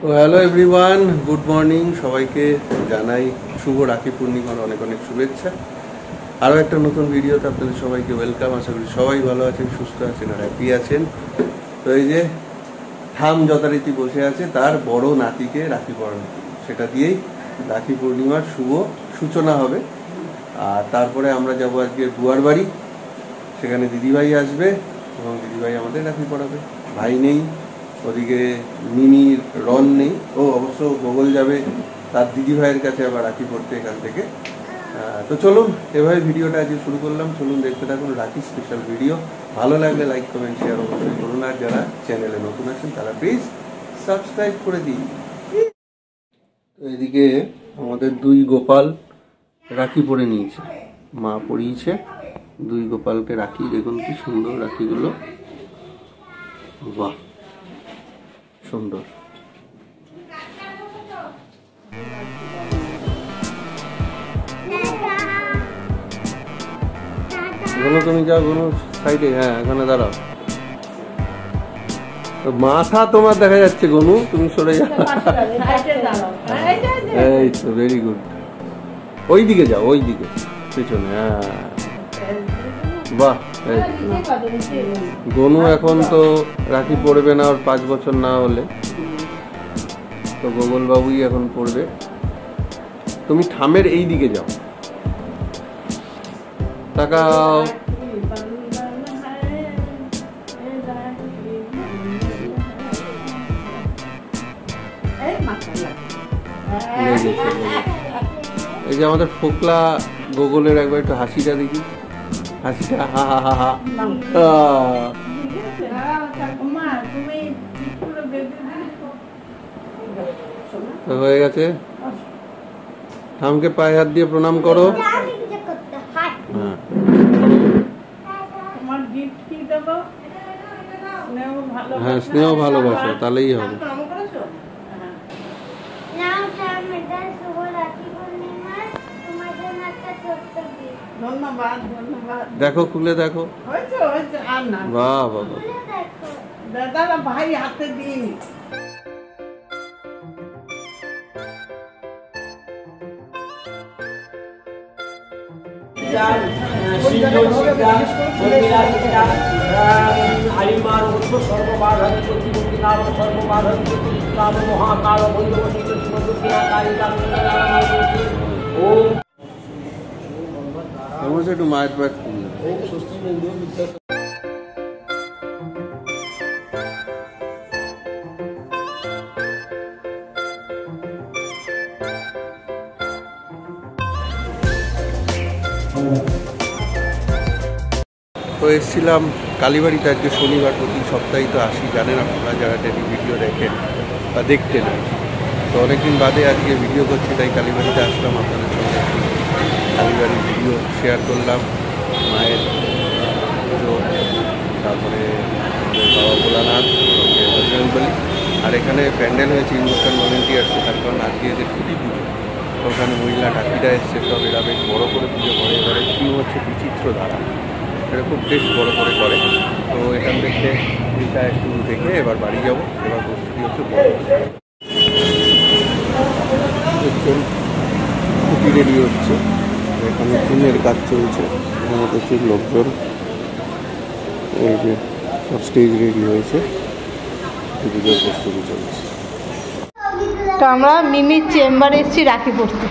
তো hello everyone, good morning. সবাইকে জানাই শুভ রাখি পূর্ণিমার অনেক অনেক শুভেচ্ছা। আরও একটা নতুন ভিডিওতে আপনাদের সবাইকে ওয়েলকাম। আশা করি সবাই ভালো আছেন, সুস্থ আছেন আর হ্যাপি আছেন। তো এই যে থাম যথারীতি বসে আছে, তার বড় নাতিকে রাখি পরানো, সেটা দিয়েই রাখি পূর্ণিমার শুভ সূচনা হবে। আর তারপরে আমরা যাবো আজকে বুয়ার বাড়ি, সেখানে দিদিভাই আসবে এবং দিদিভাই আমাদের রাখি পরাবে। ভাই নেই, ওদিকে মিমির রন নেই, ও অবশ্য গোগল যাবে তার দিদিভাইয়ের কাছে আবার রাখি পড়তে এখান থেকে। তো চলুন এভাবে ভিডিওটা আজকে শুরু করলাম। চলুন দেখতে থাকুন রাখি স্পেশাল ভিডিও। ভালো লাগলে লাইক কমেন্ট শেয়ার অবশ্যই করুন, আর যারা চ্যানেলে নতুন আছেন তারা প্লিজ সাবস্ক্রাইব করে দিন। তো এদিকে আমাদের দুই গোপাল রাখি পরে নিয়েছে, মা পরিয়েছে দুই গোপালকে রাখি। দেখুন কি সুন্দর রাখিগুলো, বাহ সুন্দর। তুমি যাও কোনো সাইডে, হ্যাঁ এখানে দাঁড়াও। মাথা তোমার দেখা যাচ্ছে গনু, তুমি সরে যাও। এই তো ভেরি গুড, ওই দিকে যাও, ওই দিকে পিছনে। হ্যাঁ বাহ। গনু এখন তো রাখি পড়বে না, ওর 5 বছর না হলে, তো গোগল বাবুই এখন পড়বে। তুমি থামের এই দিকে যাও, তাকাও। এই যে আমাদের ফোকলা গোগলের একবার একটু হাসিটা দেখি, হাসিটা হা হা হা হা। হয়ে গেছে, থামকে পায়ে হাত দিয়ে প্রণাম করো। হ্যাঁ স্নেহ ভালোবাসা, তাহলেই হবে। দেখো খুলে দেখো, বাহ বাবা। দাদা ভাই হাতে দিন। একটু মায়ের পায়ে তো এসেছিলাম কালীবাড়িতে আজকে শনিবার। প্রতি সপ্তাহে তো আসি, জানেন আপনারা যারা ডেলি ভিডিও দেখেন বা দেখতেন। তো অনেকদিন বাদে আজকে ভিডিও করছি, তাই কালীবাড়িতে আসলাম, আপনাদের সঙ্গে কালীবাড়ির ভিডিও শেয়ার করলাম। মায়ের পুজো, তারপরে বাবা ভোলানাথ বজরংবলী। আর এখানে প্যান্ডেল হয়েছে হিন্দুস্তান ভলেন্টিয়ার্সে, তার কারণ আজকে এদের ছুটি পুজো। ওখানে মহিলা ডাকিরা এসছে, সব এরা বেশ বড়ো করে পুজো করে। এবারে থিম হচ্ছে বিচিত্র ধারা, এটা খুব বেশ বড় করে করে। তো এখান থেকে এটা একটু দেখে এবার বাড়ি যাব। এবার প্রস্তুতি হচ্ছে বড় খুঁটি রেডি হচ্ছে, এখানে থিমের কাজ চলছে। এখানে প্রচুর লোকজন, এই যে সব স্টেজ রেডি হয়েছে, পুজোর প্রস্তুতি চলছে। তো আমরা মিমির চেম্বারে এসেছি রাখি পড়তে।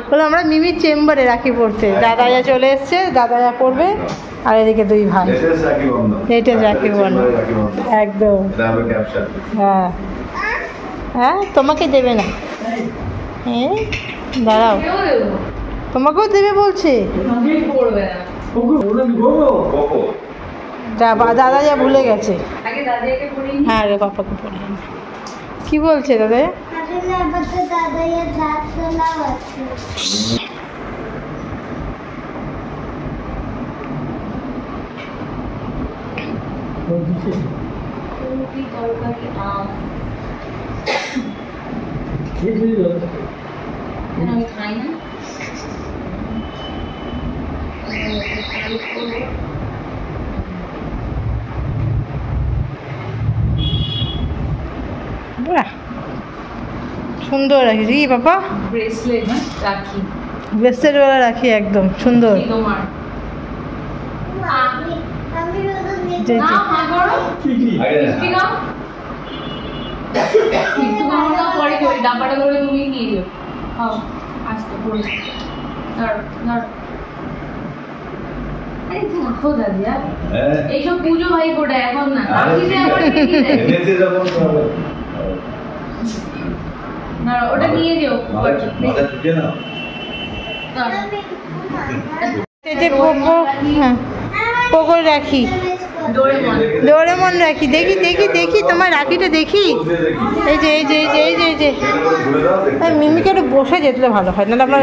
বলে আমরা মিমির চেম্বারে রাখি পড়তে। দাদাইয়া চলে এসছে, দাদাইয়া পড়বে, আর এদিকে দুই ভাই। এটা রাখি বন্ধন একদম। হ্যাঁ হ্যাঁ, তোমাকে দেবে না, হ্যাঁ দাঁড়াও, তোমাকেও দেবে বলছে। দাদাইয়া ভুলে গেছে। হ্যাঁ রে, পাপাকে পড়িয়ে না। কি বলছে দাদা? আমি খাই না। সুন্দর রাখি কি বাবা, ব্রেসলেট রাখি, ব্রেসলেট ওয়ালা রাখি একদম সুন্দর। তোমার যে না মা করো মিষ্টি খাও, একটু খাওয়া পরে কি ওই ডাব্বাটা ধরে তুমি নিয়ে যাও, খাও আস্তে করে ধরো ধরো। আরে দেখো দাদিয়া এইসব পুজো ভাই কোটা এখন না রাখিতে আবার এমনিতে যখন না ওটা নিয়ে যাও মাথা ঢুকে না যে পোকো, হ্যাঁ পোকো রাখি, ডোরেমন রাখি। দেখি দেখি দেখি তোমার রাখিটা দেখি। এই যে এই যে এই যে এই যে এই যে মিমিকে একটু বসে যেতে ভালো হয়, নাহলে আমার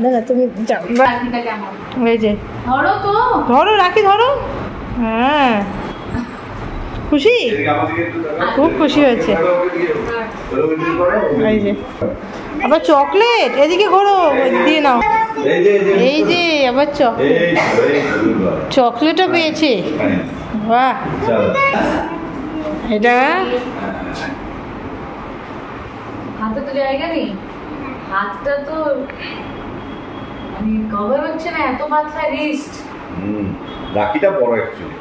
না না তুমি যাও। রাখিটা কেমন এই যে ধরো তো, ধরো রাখি ধরো। হ্যাঁ খুশি, খুব খুশি হয়েছে। এই যে আবার চকলেট, এদিকে ঘোরো দিয়ে নাও। এই যে আবার চকলেটও পেয়েছে, বাহ। এটা হাতে তো জায়গা নেই, হাতটা তো কভার হচ্ছে না, এত পাতলা রিস্ট। রাখিটা বড় অ্যাকচুয়ালি।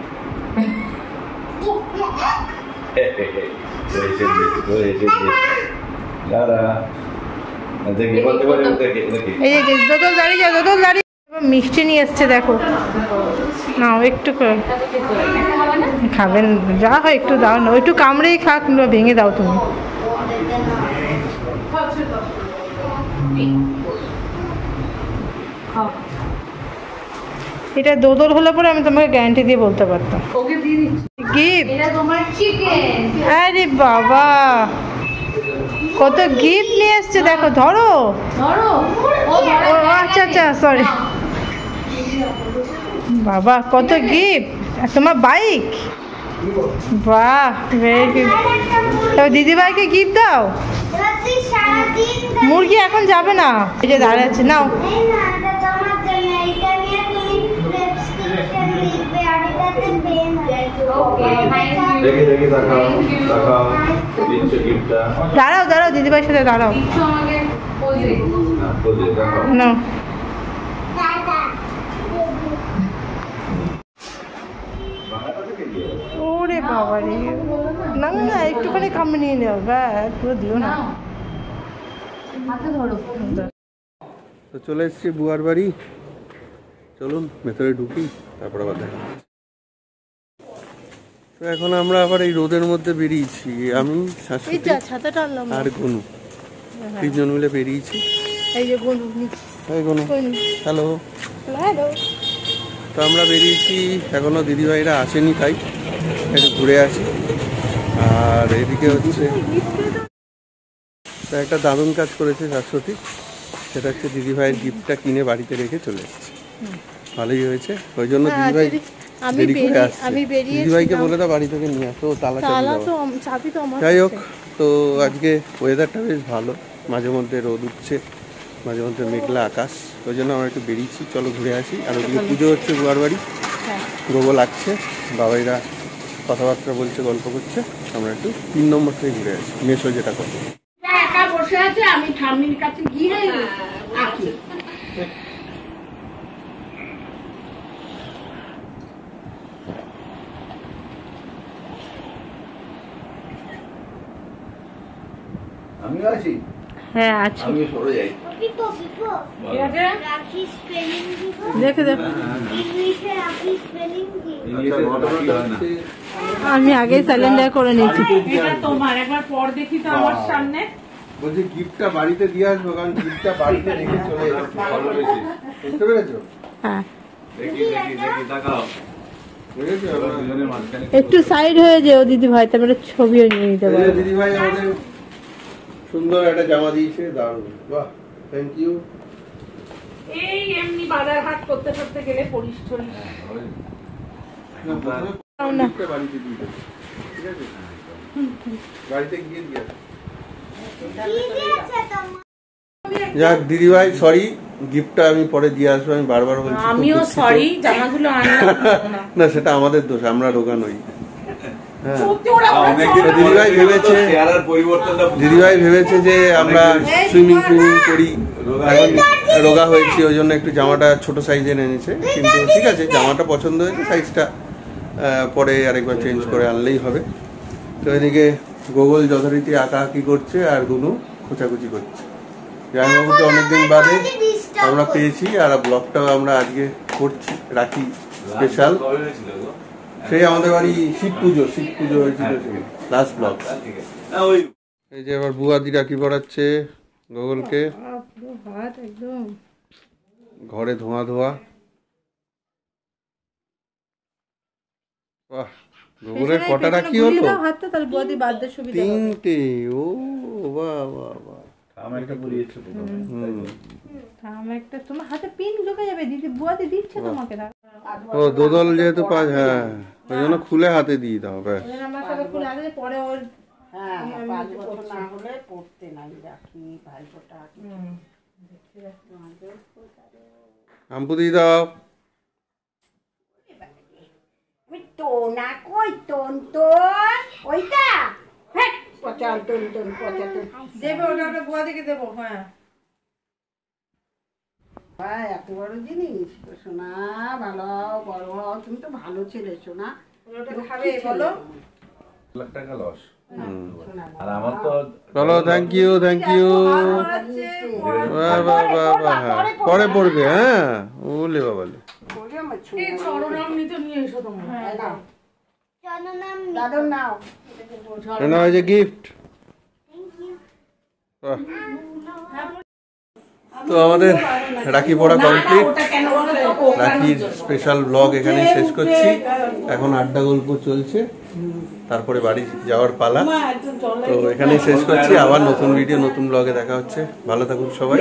এই যে দোদল দাঁড়িয়ে যাও, দোদল দাঁড়িয়ে মিষ্টি নিয়ে এসছে দেখো, নাও একটু করে খাবেন, যা হয় একটু দাও না, একটু কামড়েই খাক, ভেঙে দাও তুমি। এটা দোদল হলে পরে আমি তোমাকে গ্যারান্টি দিয়ে বলতে পারতাম। ওকে দিয়ে দিচ্ছি গিফট, এটা তোমার চিকেন। আরে বাবা কত গিফট নিয়ে এসছে দেখো, ধরো ধরো ও ও আচ্ছা আচ্ছা সরি, বাবা কত গিফট। তোমার বাইক, বাহ ভেরি গুড। তবে দিদিভাইকে গিফট দাও। মুরগি এখন যাবে না, এই যে দাঁড়িয়ে আছে, নাও। দাঁড়াও দাঁড়াও দিদিভাইয়ের সাথে দাঁড়াও, নাও। ওরে বাবা রে, না না না একটুখানি খামে নিয়ে নেও, ব্যাস পুরো দিও না। হাতে ধরো। তো চলে এসেছি বুয়ার বাড়ি, চলুন ভেতরে ঢুকি, তারপর আবার দেখা। তো এখন আমরা আবার এই রোদের মধ্যে বেরিয়েছি, আমি শাশুড়ি আর গনু তিনজন মিলে বেরিয়েছি। এই যে গনু, এই গনু হ্যালো। হ্যালো। তো আমরা বেরিয়েছি, এখনো দিদিভাইরা আসেনি, তাই একটু ঘুরে আসি। আর এদিকে হচ্ছে একটা দারুণ কাজ করেছে শাশ্বতী, সেটা হচ্ছে দিদিভাইয়ের গিফটটা কিনে বাড়িতে রেখে চলে এসেছে, ভালোই হয়েছে। ওই জন্য দিদিভাই দেরি করে আসছে, দিদিভাইকে বলে দাও বাড়ি থেকে নিয়ে আসো, তালা চাবি দাও। যাই হোক, তো আজকে ওয়েদারটা বেশ ভালো, মাঝে মধ্যে রোদ উঠছে, মাঝে মধ্যে মেঘলা আকাশ, ওই জন্য আমরা একটু বেরিয়েছি, চলো ঘুরে আসি। আর ওদিকে পুজো হচ্ছে বুয়ার বাড়ি, গোবো লাগছে, বাবাইরা কথাবার্তা বলছে, গল্প করছে, আমরা একটু 3 নম্বর থেকে ঘুরে আসি, মেসো যেটা করবো। একা বসে আছে, আমি ঠাম্মির কাছে গিয়ে আঁকি। আমি আছি, হ্যাঁ আছি, আমি সরে যাই। দেখে দেখো, আমি আগেই স্যালেন্ডার করে নিয়েছি। তোমার একবার পর দেখি তো আমার সামনে। বলছি গিফটটা বাড়িতে দিয়ে আসবো, কারণ গিফটটা বাড়িতে রেখে চলে এসেছি, বুঝতে পেরেছো? হ্যাঁ দেখি দেখি দেখি তাকাও। একটু সাইড হয়ে যেও দিদি ভাই, তারপরে ছবিও নিয়ে নিতে পারো। দিদি ভাই আমাদের সুন্দর একটা জামা দিয়েছে, দারুণ, বাহ থ্যাংক ইউ। এই এমনি বাজার হাট করতে করতে গেলে পরিশ টরিশ। বাড়িতে দিয়ে দেবো, ঠিক আছে? বাড়িতে গিয়ে দিয়ে যাক দিদিভাই, সরি গিফটটা আমি পরে দিয়ে আসবো, আমি বারবার বলছি। আমিও সরি, জামাগুলো আনলাম না সেটা আমাদের দোষ, আমরা রোগা নই। হ্যাঁ সত্যি ওরা অনেকদিন তো দিদিভাই ভেবেছে চেহারার পরিবর্তনটা দিদিভাই ভেবেছে যে আমরা সুইমিং করি, এখন রোগা হয়েছি, ওই জন্য একটু জামাটা ছোট সাইজের এনেছে। কিন্তু ঠিক আছে, জামাটা পছন্দ হয়েছে, সাইজটা পরে আরেকবার চেঞ্জ করে আনলেই হবে। তো এদিকে গোগল যথারীতি আঁকাআঁকি করছে আর গুনু খোঁচাখুচি করছে। জামাইবাবুকে অনেকদিন বাদে আমরা পেয়েছি, আর ব্লগটাও আমরা আজকে করছি, রাখি স্পেশাল। সেই আমাদের বাড়ি শিব পুজো হয়েছিল, লাস্ট ব্লগ। এই যে আবার বুয়াদি রাখি পড়াচ্ছে গোগলকে, পুরো হাত একদম ঘরে ধোঁয়া ধোয়া। বাহ, গোগলের কটা রাখি হলো? হাতটা তাহলে বদি বাদে সুবিধা হবে। 3টে। ও বাহ বাহ বাহ। আমাকে পুড়িয়েছে প্রথমে। থাম একটা, তোমার হাতে পিন ঢুকে যাবে, দিদি বুয়াদি দিচ্ছে তোমাকে না। ও দোদল যেহেতু পাঁচ, হ্যাঁ ওই জন্য খুলে হাতে দিয়ে দাও ব্যাস। আমরা সবাই খুলে আগে পরে ওর হ্যাঁ 5 বছর না হলে পড়তে নাই রাখি ভাই ফোটা। আম্পু দিয়ে দাও। ওই তো না কই তোন ওইটা হ্যাঁ পচাল তোন পচাতে দেবে, ওটা বুয়াদিকে দেবো। হ্যাঁ ভাই এত বড় জিনিস সোনা, ভালো বড় হও, তুমি তো ভালো ছেলে সোনা। ওটা খাবে বলো। লাখ টাকা লস। আর আমার তো চলো, থ্যাংক ইউ থ্যাংক ইউ। বাহ বাহ বাহ বাহ, হ্যাঁ পরে পড়বে। হ্যাঁ ওলে বাবালে, ওরে আমার এই চরণাম নিতে নিয়ে এসো তোমরা। নাও দাদুর নাও। না ওই যে গিফট। তো আমাদের রাখি পড়া কমপ্লিট, রাখির স্পেশাল ব্লগ এখানে শেষ করছি। এখন আড্ডা গল্প চলছে, তারপরে বাড়ি যাওয়ার পালা। তো এখানেই শেষ করছি, আবার নতুন ভিডিও নতুন ব্লগে দেখা হচ্ছে। ভালো থাকুন সবাই।